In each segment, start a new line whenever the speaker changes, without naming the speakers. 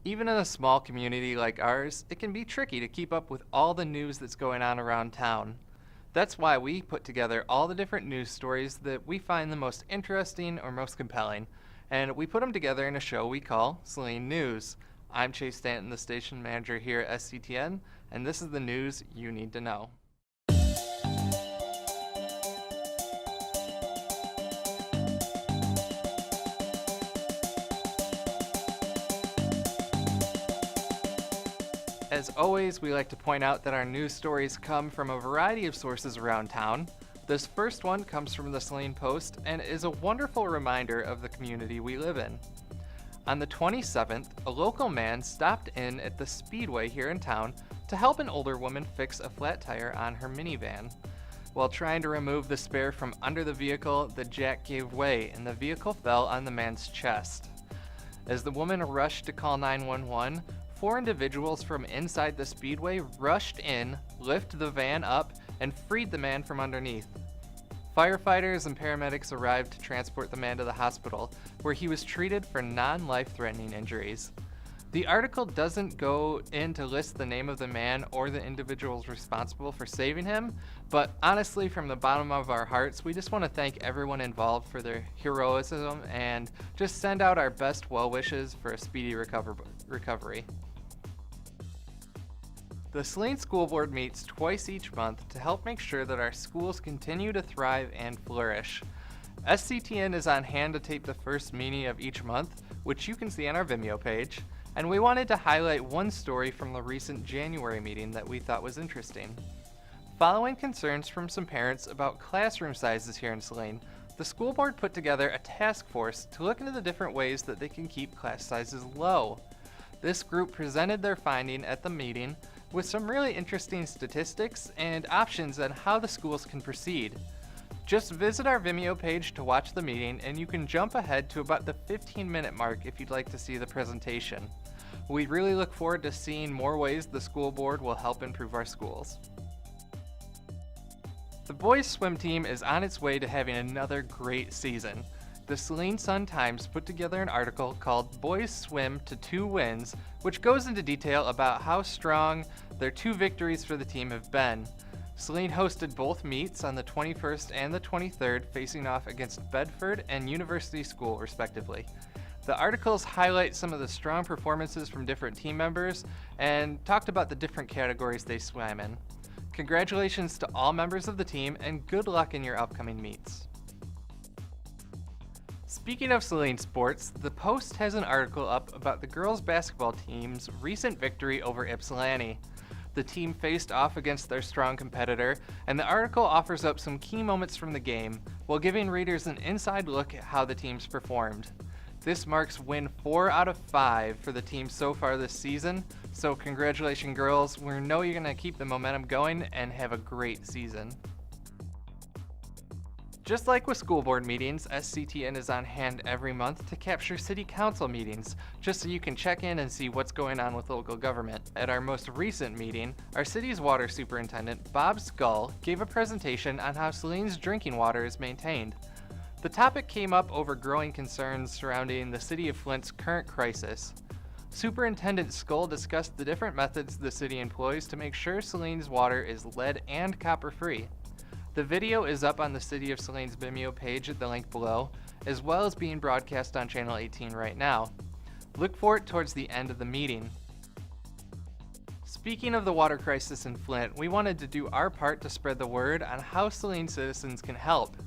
Even in a small community like ours, it can be tricky to keep up with all the news that's going on around town. That's why we put together all the different news stories that we find the most interesting or most compelling, and we put them together in a show we call Saline News. I'm Chase Stanton, the station manager here at SCTN, and this is the news you need to know. As always, we like to point out that our news stories come from a variety of sources around town. This first one comes from the Saline Post and is a wonderful reminder of the community we live in. On the 27th, a local man stopped in at the Speedway here in town to help an older woman fix a flat tire on her minivan. While trying to remove the spare from under the vehicle, the jack gave way and the vehicle fell on the man's chest. As the woman rushed to call 911, 4 individuals from inside the Speedway rushed in, lifted the van up, and freed the man from underneath. Firefighters and paramedics arrived to transport the man to the hospital, where he was treated for non-life-threatening injuries. The article doesn't go in to list the name of the man or the individuals responsible for saving him, but honestly, from the bottom of our hearts, we just want to thank everyone involved for their heroism and just send out our best well wishes for a speedy recovery. The Saline School Board meets twice each month to help make sure that our schools continue to thrive and flourish. SCTN is on hand to tape the first meeting of each month, which you can see on our Vimeo page, and we wanted to highlight one story from the recent January meeting that we thought was interesting. Following concerns from some parents about classroom sizes here in Saline, the school board put together a task force to look into the different ways that they can keep class sizes low. This group presented their finding at the meeting with some really interesting statistics and options on how the schools can proceed. Just visit our Vimeo page to watch the meeting, and you can jump ahead to about the 15-minute mark if you'd like to see the presentation. We really look forward to seeing more ways the school board will help improve our schools. The boys swim team is on its way to having another great season. The Saline Sun-Times put together an article called Boys Swim to 2 Wins, which goes into detail about how strong their 2 victories for the team have been. Saline hosted both meets on the 21st and the 23rd, facing off against Bedford and University School, respectively. The articles highlight some of the strong performances from different team members and talked about the different categories they swam in. Congratulations to all members of the team and good luck in your upcoming meets. Speaking of Saline sports, the Post has an article up about the girls basketball team's recent victory over Ypsilanti. The team faced off against their strong competitor, and the article offers up some key moments from the game, while giving readers an inside look at how the teams performed. This marks win 4 out of 5 for the team so far this season, so congratulations girls, we know you're going to keep the momentum going and have a great season. Just like with school board meetings, SCTN is on hand every month to capture city council meetings, just so you can check in and see what's going on with local government. At our most recent meeting, our city's water superintendent, Bob Scull, gave a presentation on how Saline's drinking water is maintained. The topic came up over growing concerns surrounding the city of Flint's current crisis. Superintendent Scull discussed the different methods the city employs to make sure Saline's water is lead and copper free. The video is up on the City of Saline's Vimeo page at the link below, as well as being broadcast on Channel 18 right now. Look for it towards the end of the meeting. Speaking of the water crisis in Flint, we wanted to do our part to spread the word on how Saline citizens can help.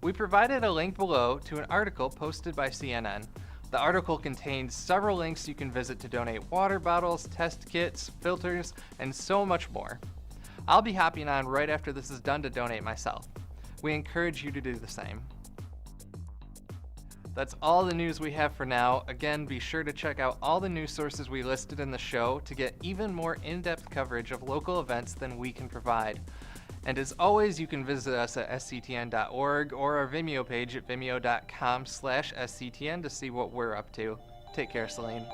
We provided a link below to an article posted by CNN. The article contains several links you can visit to donate water bottles, test kits, filters, and so much more. I'll be hopping on right after this is done to donate myself. We encourage you to do the same. That's all the news we have for now. Again, be sure to check out all the news sources we listed in the show to get even more in-depth coverage of local events than we can provide. And as always, you can visit us at sctn.org or our Vimeo page at vimeo.com/sctn to see what we're up to. Take care, Saline.